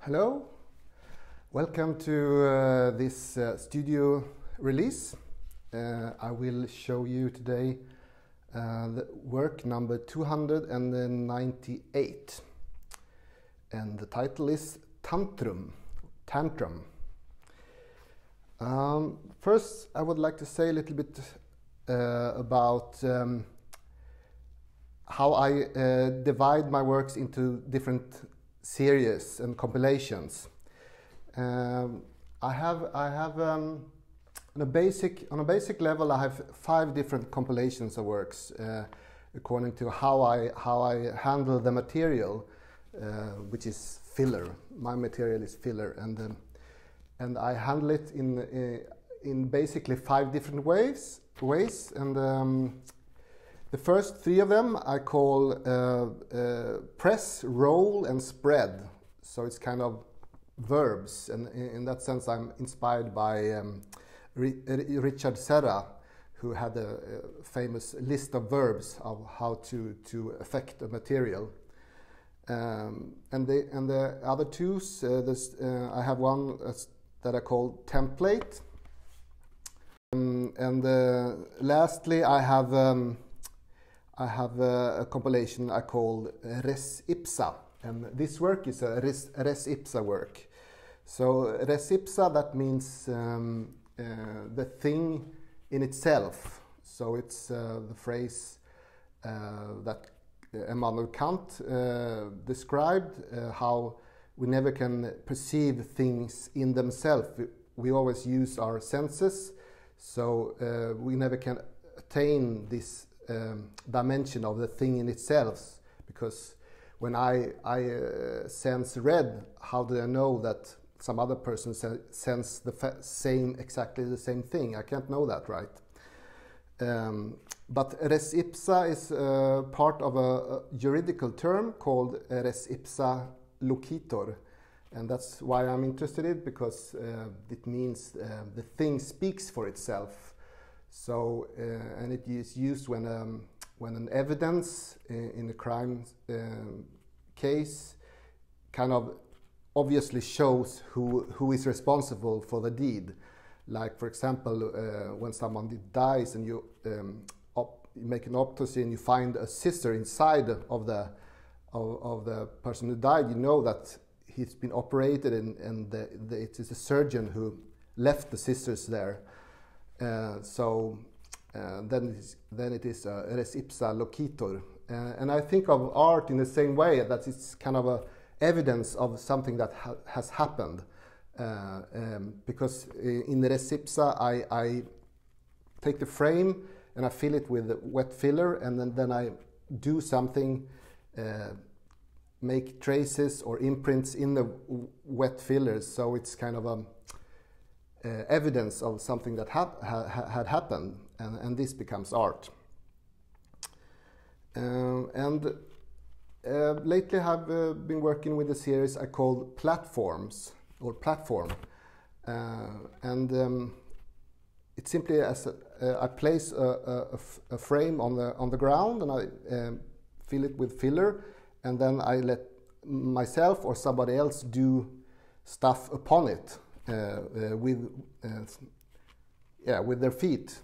Hello, welcome to this studio release. I will show you today the work number 298, and the title is Tantrum. First, I would like to say a little bit about how I divide my works into different series and compilations. On a basic level, I have 5 different compilations of works according to how I handle the material, which is filler. My material is filler, and I handle it in basically 5 different ways. The first 3 of them I call press, roll, and spread. So it's kind of verbs, and in that sense I'm inspired by Richard Serra, who had a famous list of verbs of how to affect a material. And the other 2, I have one that I call template, and lastly I have a compilation I call res ipsa, and this work is a res ipsa work. So res ipsa, that means the thing in itself. So it's the phrase that Immanuel Kant described, how we never can perceive things in themselves. We always use our senses, so we never can attain this dimension of the thing in itself, because when I sense red, how do I know that some other person sense exactly the same thing? I can't know that, right? But res ipsa is part of a juridical term called res ipsa loquitur, and that's why I'm interested in it, because it means the thing speaks for itself. So, and it is used when an evidence in a crime case kind of obviously shows who is responsible for the deed. Like, for example, when someone dies and you make an autopsy and you find a scissor inside of the person who died, you know that he's been operated and it is a surgeon who left the scissors there. Then it is res ipsa loquitur, and I think of art in the same way, that it's kind of a evidence of something that has happened, because in the res ipsa I take the frame and I fill it with wet filler, and then I do something, make traces or imprints in the wet fillers, so it's kind of evidence of something that had happened, and this becomes art. Lately I've been working with a series I call platforms, or platform, and it's simply as I place a frame on the ground, and I fill it with filler, and then I let myself or somebody else do stuff upon it. With their feet.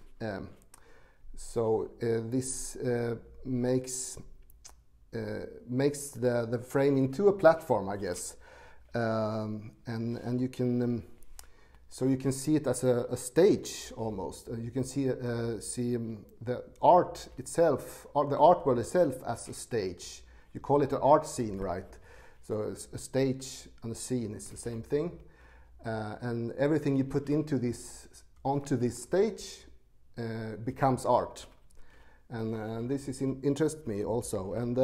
So this makes the frame into a platform, I guess, and you can so you can see it as a stage almost. You can see the art itself, or the art world itself, as a stage. You call it an art scene, right? So a stage and a scene is the same thing. And everything you put onto this stage becomes art, and this interests me also. And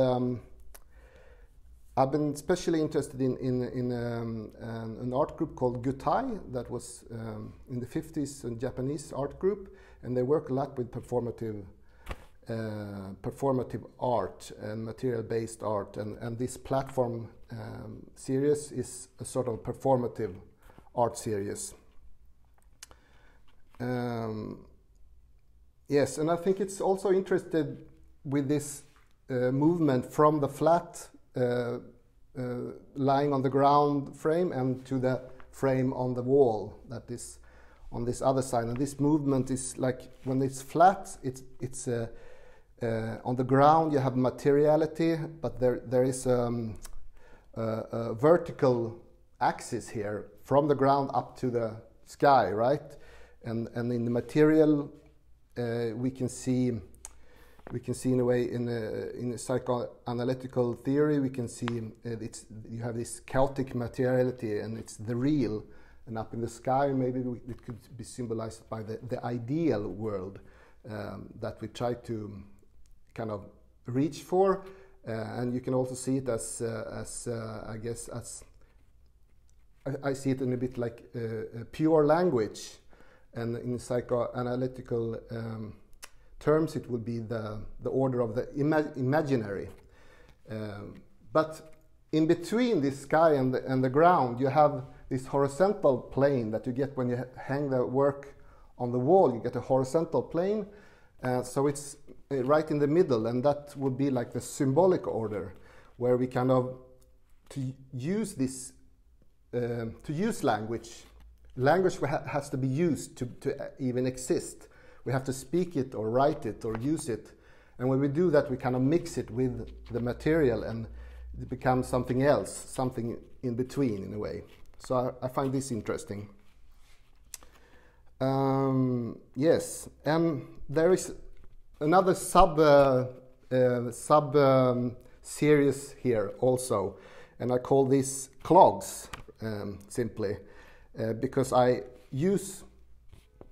I've been especially interested in an art group called Gutai that was in the 50s, a Japanese art group, and they work a lot with performative art and material-based art, and this platform series is a sort of performative art series. Yes, and I think it's also interested with this movement from the flat lying on the ground frame and to the frame on the wall that is on this other side. And this movement is like, when it's flat, it's on the ground you have materiality, but there is a vertical axis here from the ground up to the sky, right? And in the material we can see in a way, in a psychoanalytical theory, we can see you have this chaotic materiality, and it's the real. And up in the sky, maybe it could be symbolized by the ideal world that we try to kind of reach for. And you can also see it as I guess, as I see it in a bit like a pure language. And in psychoanalytical terms, it would be the order of the imaginary. But in between the sky and the ground, you have this horizontal plane that you get when you hang the work on the wall. You get a horizontal plane, so it's right in the middle, and that would be like the symbolic order, where we kind of to use this to use language. Language has to be used to even exist. We have to speak it or write it or use it. And when we do that, we kind of mix it with the material, and it becomes something else, something in between in a way. So I find this interesting. Yes, and there is another sub series here also, and I call this clogs simply. Because I use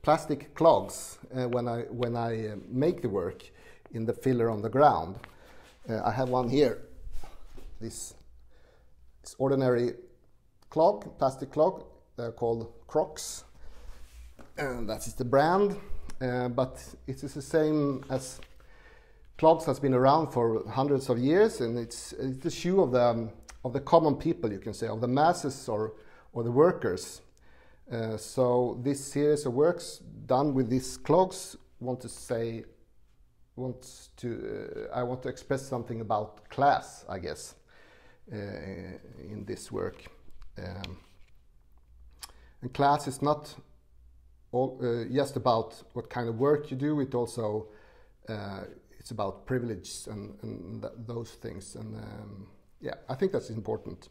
plastic clogs when I make the work in the filler on the ground. I have one here, this ordinary clog, plastic clog, called Crocs, and that is the brand. But it is the same as clogs has been around for hundreds of years, and it's the shoe of the common people, you can say, of the masses or the workers. So this series of works done with these clogs I want to express something about class, I guess, in this work. And class is not just about what kind of work you do. It also it's about privilege and those things. And yeah, I think that's important.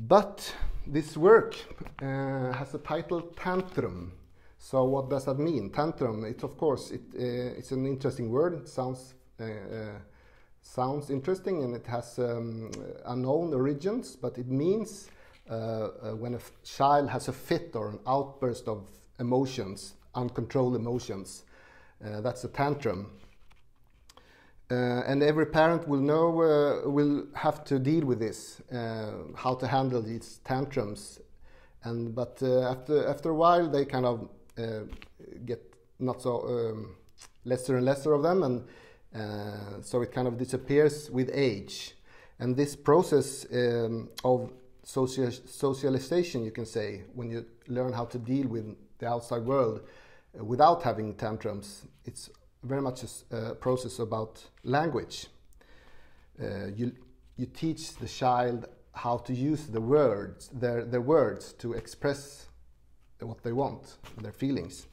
But this work has a title, Tantrum. So what does that mean? Tantrum, it's of course, it's an interesting word. It sounds interesting, and it has unknown origins, but it means when a child has a fit or an outburst of emotions, uncontrolled emotions. That's a tantrum. And every parent will know, will have to deal with this, how to handle these tantrums. But after a while, they kind of get not so lesser and lesser of them, and so it kind of disappears with age. And this process of socialization, you can say, when you learn how to deal with the outside world without having tantrums, it's very much a process about language. You teach the child how to use the words, their words, to express what they want, their feelings.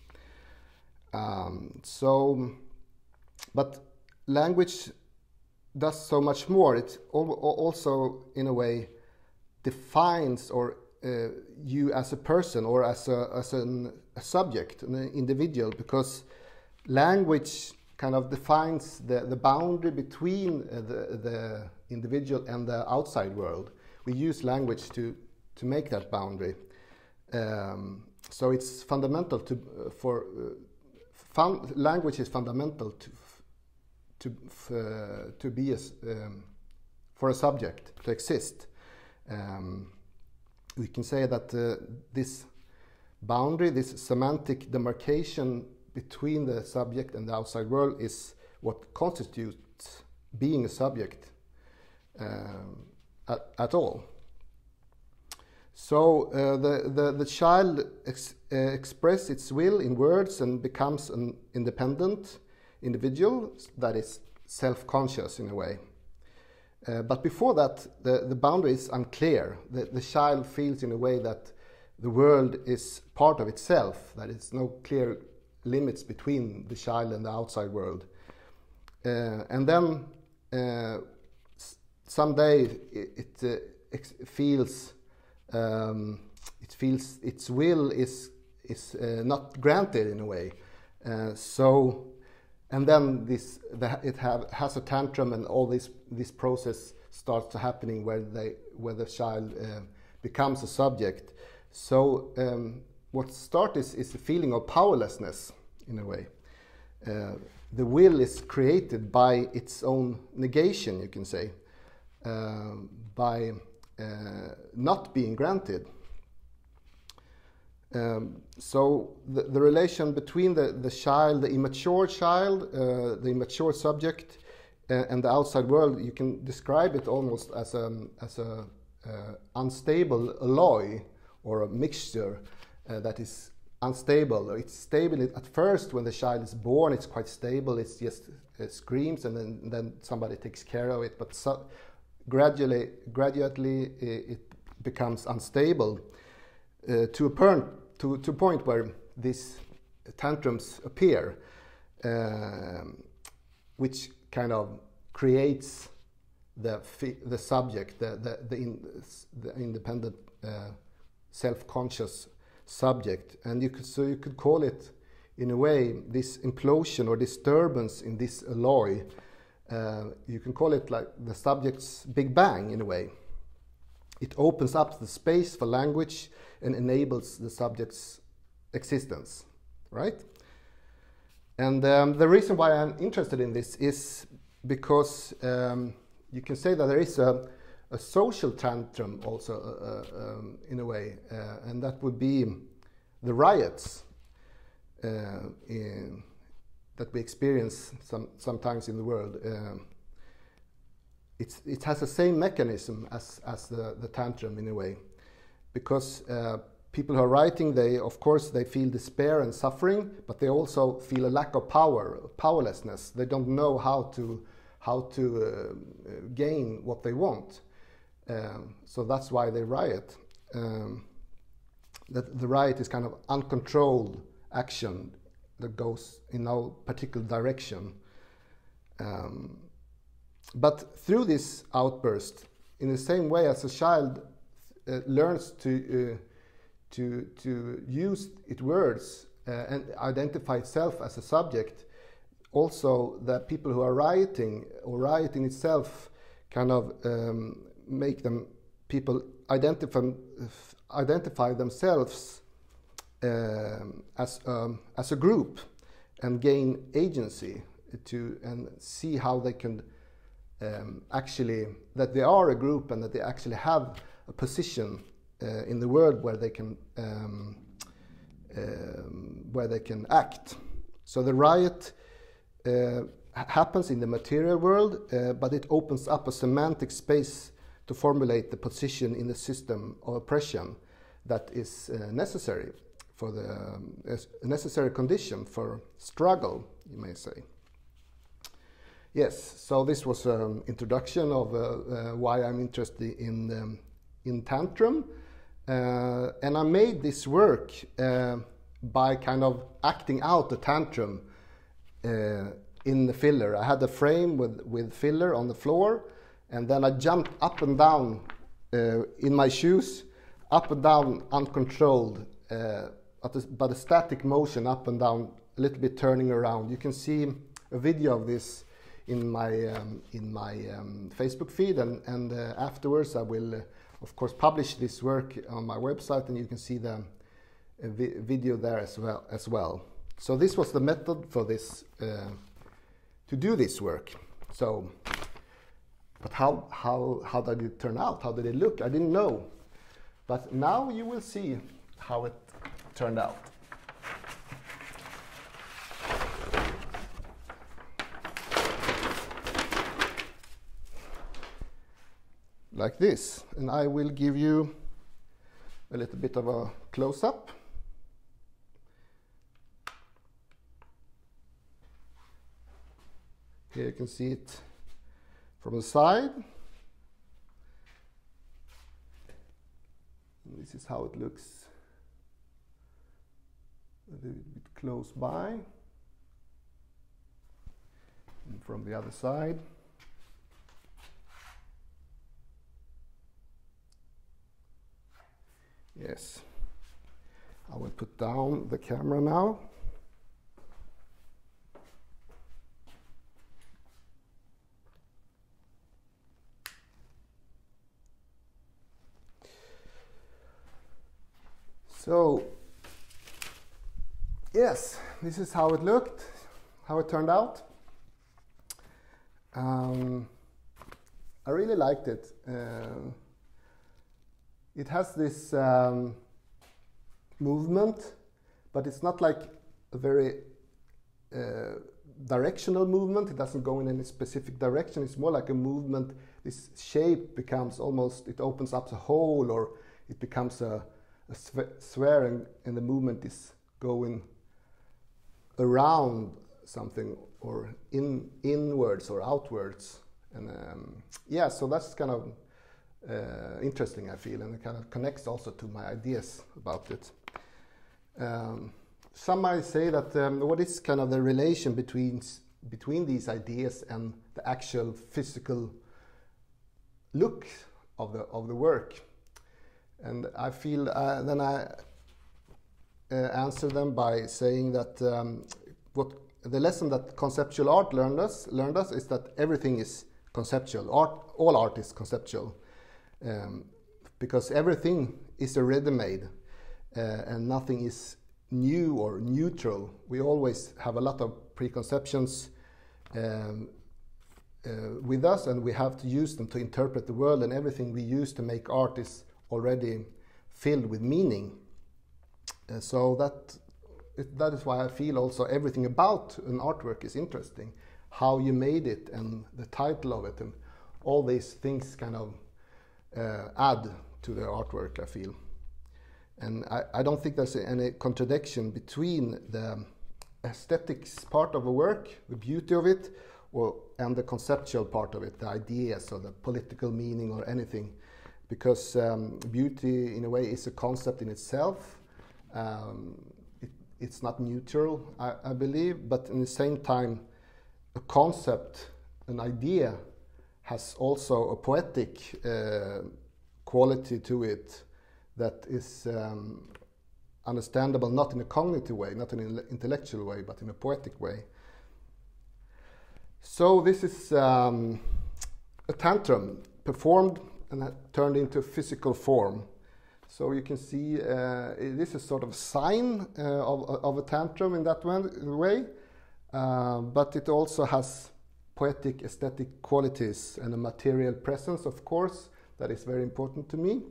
But language does so much more. It also, in a way, defines or you as a person or as a subject, an individual, because language kind of defines the boundary between the individual and the outside world. We use language to make that boundary. So it's fundamental language is fundamental to be for a subject to exist. We can say that this boundary, this semantic demarcation between the subject and the outside world, is what constitutes being a subject at all. So the child expresses its will in words and becomes an independent individual that is self-conscious in a way. But before that, the boundary is unclear. The child feels in a way that the world is part of itself, that it's no clear limits between the child and the outside world. And then someday it feels its will is not granted in a way. And then it has a tantrum, and all this process starts to happening where the child becomes a subject. So what starts is a feeling of powerlessness in a way. The will is created by its own negation, you can say, by not being granted. So the relation between the child, the immature child, the immature subject, and the outside world, you can describe it almost as a unstable alloy or a mixture that is unstable. It's stable at first when the child is born. It's quite stable. It's just screams, and then somebody takes care of it. But gradually, it becomes unstable. To a point where these tantrums appear, which kind of creates the subject, the independent, self-conscious subject, and you could call it, in a way, this implosion or disturbance in this alloy. You can call it like the subject's Big Bang in a way. It opens up the space for language and enables the subject's existence, right? And the reason why I'm interested in this is because you can say that there is a social tantrum also in a way, and that would be the riots that we experience sometimes in the world. It has the same mechanism as the tantrum in a way, because people who are writing, of course they feel despair and suffering, but they also feel a lack of powerlessness. They don't know how to gain what they want, so that's why they riot. That the riot is kind of uncontrolled action that goes in no particular direction. But through this outburst, in the same way as a child learns to use its words and identify itself as a subject, also the people who are rioting, or rioting itself, kind of make people identify themselves as a group and gain agency and see how they can actually, that they are a group and that they actually have a position in the world where they can act. So the riot happens in the material world, but it opens up a semantic space to formulate the position in the system of oppression that is necessary for the necessary condition for struggle, you may say. Yes, so this was an introduction of why I'm interested in Tantrum, and I made this work by kind of acting out the tantrum in the filler. I had a frame with filler on the floor, and then I jumped up and down in my shoes, up and down uncontrolled, but a static motion, up and down, a little bit turning around. You can see a video of this in my Facebook feed, and afterwards I will of course publish this work on my website, and you can see the video there as well. So this was the method for this to do this work. So, but how did it turn out? How did it look? I didn't know, but now you will see how it turned out. Like this, and I will give you a little bit of a close-up. Here you can see it from the side, This is how it looks a little bit close by. And from the other side. Yes, I will put down the camera now. So, yes, this is how it looked, how it turned out. I really liked it. It has this movement, but it's not like a very directional movement. It doesn't go in any specific direction. It's more like a movement. This shape becomes almost, it opens up a hole, or it becomes a sphere, and the movement is going around something, or inwards or outwards. And yeah, so that's kind of interesting, I feel, and it kind of connects also to my ideas about it. Some might say that what is kind of the relation between these ideas and the actual physical look of the work. And I feel then I answer them by saying that what the lesson that conceptual art learned us is that everything is conceptual. All art is conceptual, because everything is already made, and nothing is new or neutral. We always have a lot of preconceptions with us, and we have to use them to interpret the world, and everything we use to make art is already filled with meaning. So that is why I feel also everything about an artwork is interesting. How you made it, and the title of it, and all these things kind of add to the artwork, I feel. And I don't think there's any contradiction between the aesthetics part of a work, the beauty of it, and the conceptual part of it, the ideas or the political meaning or anything. Because beauty, in a way, is a concept in itself. It's not neutral, I believe, but in the same time, a concept, an idea, has also a poetic quality to it that is understandable not in a cognitive way, not in an intellectual way, but in a poetic way. So this is a tantrum performed and turned into physical form. So you can see this is sort of a sign of a tantrum in that way, but it also has poetic aesthetic qualities and a material presence, of course, that is very important to me.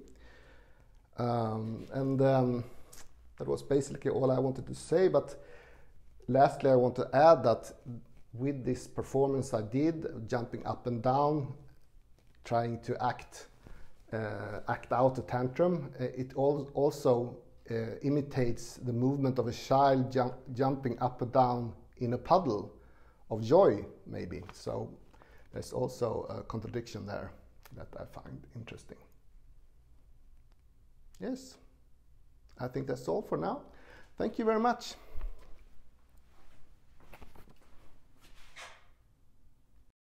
That was basically all I wanted to say, but lastly I want to add that with this performance I did, jumping up and down, trying to act out a tantrum, it also imitates the movement of a child jumping up and down in a puddle of joy, maybe. So there's also a contradiction there that I find interesting. Yes, I think that's all for now. Thank you very much.